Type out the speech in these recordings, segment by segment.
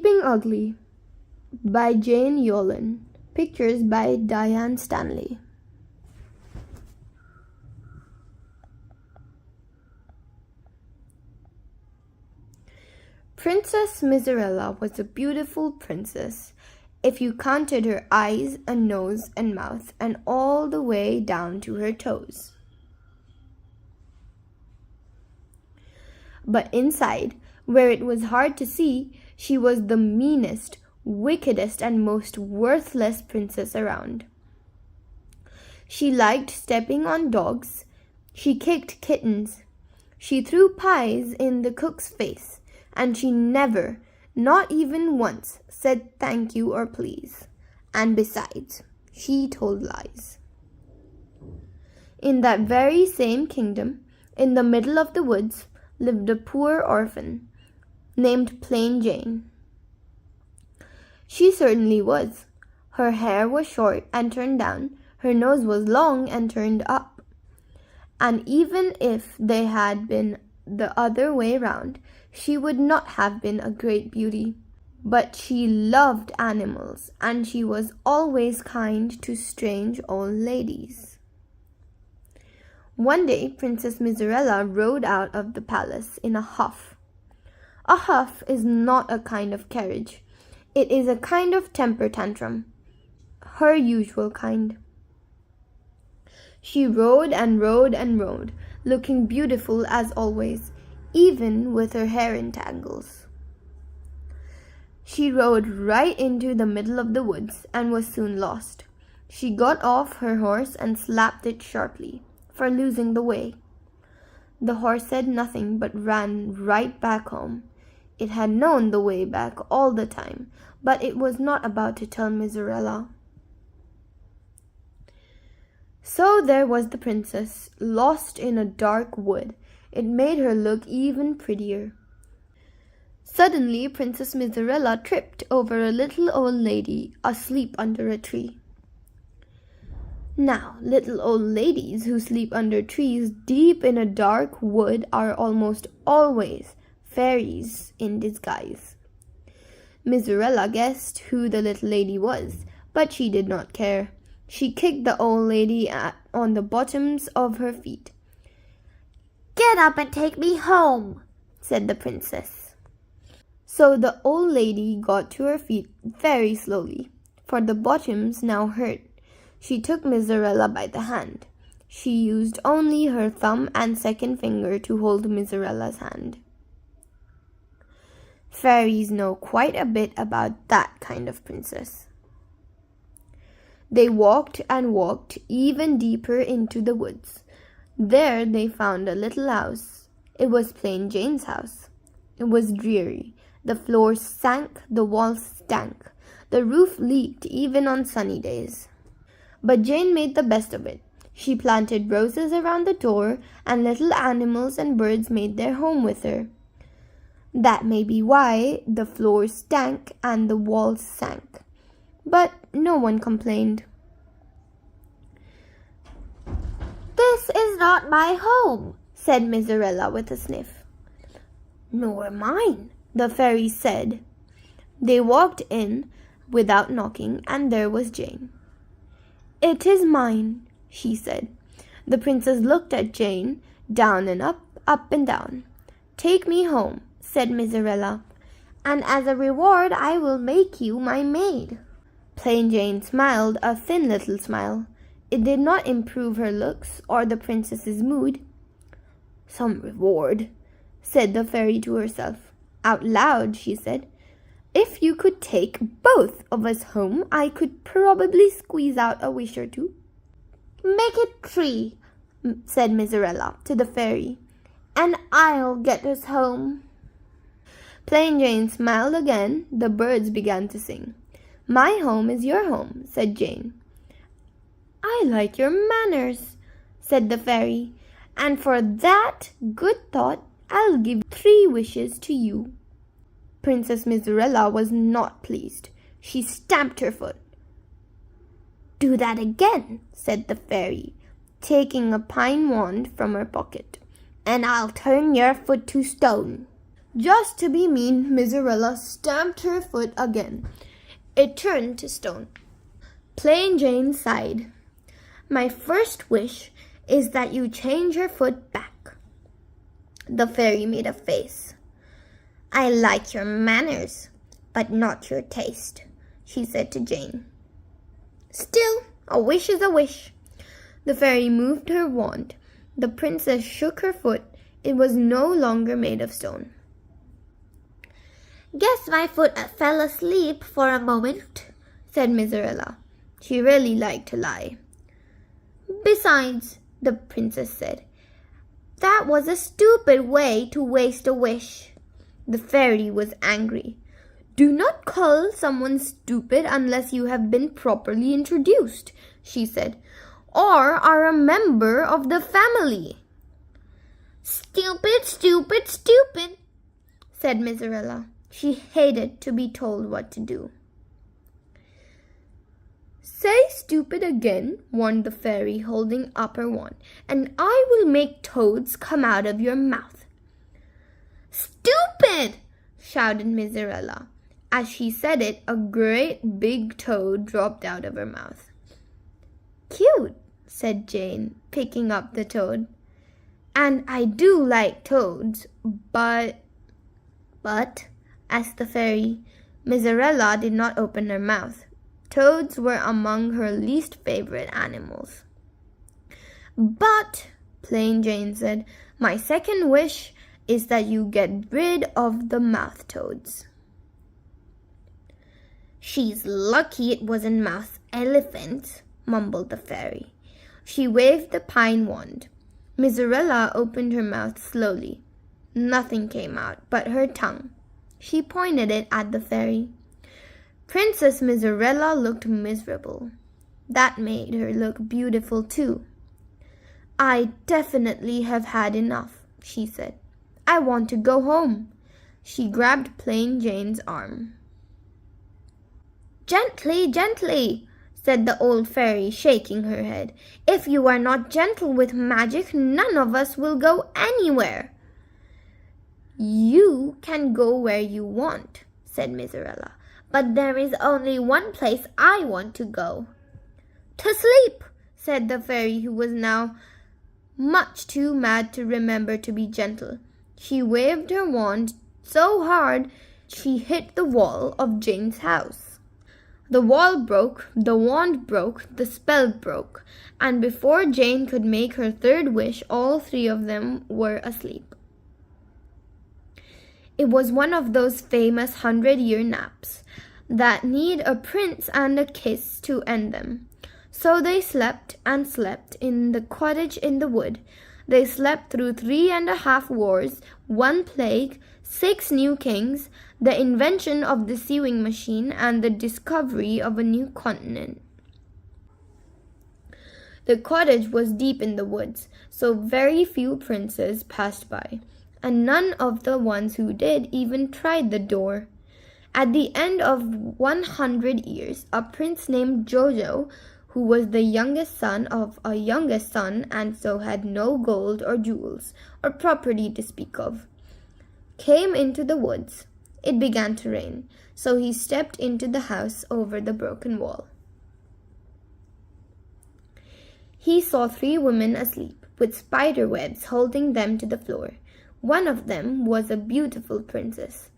Sleeping Ugly by Jane Yolen. Pictures by Diane Stanley. Princess Miserella was a beautiful princess, if you counted her eyes and nose and mouth and all the way down to her toes. But inside, where it was hard to see, she was the meanest, wickedest, and most worthless princess around. She liked stepping on dogs. She kicked kittens. She threw pies in the cook's face, and she never, not even once, said thank you or please. And besides, she told lies. In that very same kingdom, in the middle of the woods, lived a poor orphan named Plain Jane. She certainly was. Her hair was short and turned down, her nose was long and turned up. And even if they had been the other way round, she would not have been a great beauty. But she loved animals, and she was always kind to strange old ladies. One day, Princess Miserella rode out of the palace in a huff. A huff is not a kind of carriage. It is a kind of temper tantrum, her usual kind. She rode and rode and rode, looking beautiful as always, even with her hair in tangles. She rode right into the middle of the woods and was soon lost. She got off her horse and slapped it sharply for losing the way. The horse said nothing but ran right back home. It had known the way back all the time, but it was not about to tell Miserella. So there was the princess, lost in a dark wood. It made her look even prettier. Suddenly, Princess Miserella tripped over a little old lady asleep under a tree. Now, little old ladies who sleep under trees deep in a dark wood are almost always fairies in disguise. Miserella guessed who the little lady was, but she did not care. She kicked the old lady on the bottoms of her feet. "Get up and take me home," said the princess. So the old lady got to her feet very slowly, for the bottoms now hurt. She took Miserella by the hand. She used only her thumb and second finger to hold Miserella's hand. Fairies know quite a bit about that kind of princess. They walked and walked even deeper into the woods. There they found a little house. It was Plain Jane's house. It was dreary. The floors sank, the walls stank. The roof leaked even on sunny days. But Jane made the best of it. She planted roses around the door, and little animals and birds made their home with her. That may be why the floors stank and the walls sank. But no one complained. "This is not my home," said Miserella with a sniff. "Nor mine," the fairy said. They walked in without knocking, and there was Jane. "It is mine," she said. The princess looked at Jane, down and up and down. "Take me home," said Miserella, "and as a reward I will make you my maid." Plain Jane smiled a thin little smile. It did not improve her looks or the princess's mood. "Some reward," said the fairy to herself. Out loud, she said, "If you could take both of us home, I could probably squeeze out a wish or two." "Make it 3, said Miserella to the fairy, "and I'll get us home." Plain Jane smiled again. The birds began to sing. "My home is your home," said Jane. "I like your manners," said the fairy, "and for that good thought I'll give 3 wishes to you." Princess Miserella was not pleased. She stamped her foot. "Do that again," said the fairy, taking a pine wand from her pocket, "and I'll turn your foot to stone." Just to be mean, Miserella stamped her foot again. It turned to stone. Plain Jane sighed. My first wish is that you change your foot back. The fairy made a face. I like your manners, but not your taste, she said to Jane. Still, a wish is a wish. The fairy moved her wand. The princess shook her foot. It was no longer made of stone. Guess my foot fell asleep for a moment, said Miserella. She really liked to lie. Besides, the princess said, that was a stupid way to waste a wish. The fairy was angry. Do not call someone stupid unless you have been properly introduced, she said, or are a member of the family. Stupid, stupid, stupid, said Miserella. She hated to be told what to do. Say stupid again, warned the fairy, holding up her wand, and I will make toads come out of your mouth. Stupid! Shouted Miserella. As she said it, a great big toad dropped out of her mouth. Cute, said Jane, picking up the toad. And I do like toads, but, asked the fairy. Miserella did not open her mouth. Toads were among her least favorite animals. But, Plain Jane said, my second wish is that you get rid of the mouth toads. She's lucky it wasn't mouth elephants, mumbled the fairy. She waved the pine wand. Miserella opened her mouth slowly. Nothing came out but her tongue. She pointed it at the fairy. Princess Miserella looked miserable. That made her look beautiful too. I definitely have had enough, she said. I want to go home. She grabbed Plain Jane's arm. Gently, gently, said the old fairy, shaking her head. If you are not gentle with magic, none of us will go anywhere. You can go where you want, said Miserella, but there is only one place I want to go. To sleep, said the fairy, who was now much too mad to remember to be gentle. She waved her wand so hard she hit the wall of Jane's house. The wall broke, the wand broke, the spell broke, and before Jane could make her third wish, all three of them were asleep. It was one of those famous 100-year naps that need a prince and a kiss to end them. So they slept and slept in the cottage in the wood. They slept through 3.5 wars, 1 plague, 6 new kings, the invention of the sewing machine, and the discovery of a new continent. The cottage was deep in the woods, so very few princes passed by, and none of the ones who did even tried the door. At the end of 100 years, a prince named Jojo, who was the youngest son of a youngest son and so had no gold or jewels or property to speak of, came into the woods. It began to rain, so he stepped into the house over the broken wall. He saw 3 women asleep, with spider webs holding them to the floor. One of them was a beautiful princess.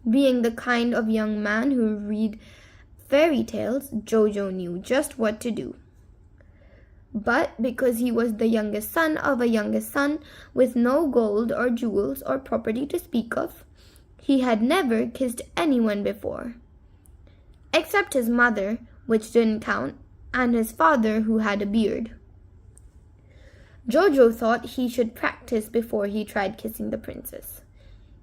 Being the kind of young man who read fairy tales, Jojo knew just what to do. But because he was the youngest son of a youngest son with no gold or jewels or property to speak of, he had never kissed anyone before, except his mother, which didn't count, and his father, who had a beard. Jojo thought he should practice before he tried kissing the princess.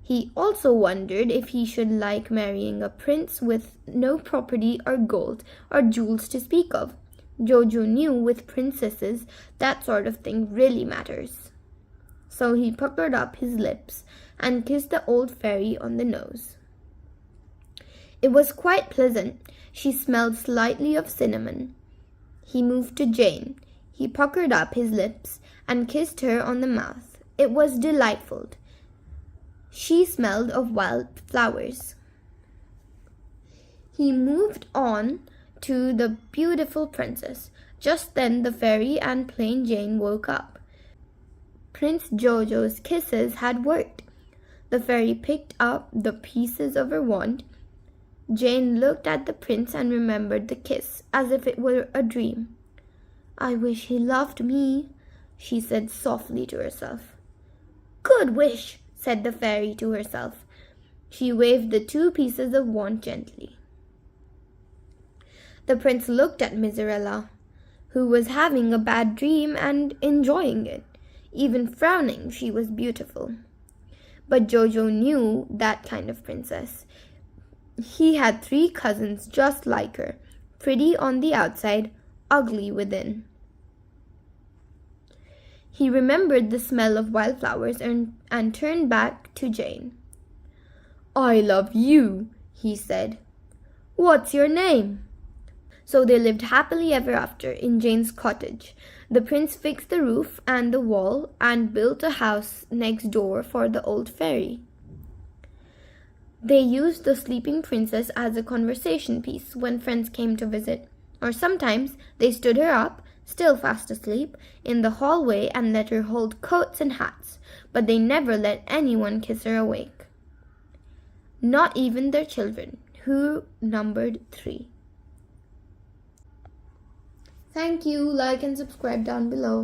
He also wondered if he should like marrying a prince with no property or gold or jewels to speak of. Jojo knew with princesses that sort of thing really matters. So he puckered up his lips and kissed the old fairy on the nose. It was quite pleasant. She smelled slightly of cinnamon. He moved to Jane. He puckered up his lips and kissed her on the mouth. It was delightful. She smelled of wild flowers. He moved on to the beautiful princess. Just then the fairy and plain Jane woke up. Prince Jojo's kisses had worked. The fairy picked up the pieces of her wand. Jane looked at the prince and remembered the kiss as if it were a dream. "I wish he loved me," she said softly to herself. "Good wish," said the fairy to herself. She waved the 2 pieces of wand gently. The prince looked at Miserella, who was having a bad dream and enjoying it. Even frowning, she was beautiful. But Jojo knew that kind of princess. He had 3 cousins just like her, pretty on the outside, ugly within. He remembered the smell of wildflowers and turned back to Jane. "I love you," he said. "What's your name?" So they lived happily ever after in Jane's cottage. The prince fixed the roof and the wall and built a house next door for the old fairy. They used the sleeping princess as a conversation piece when friends came to visit, or sometimes they stood her up, still fast asleep, in the hallway and let her hold coats and hats, but they never let anyone kiss her awake. Not even their children, who numbered 3. Thank you. Like and subscribe down below.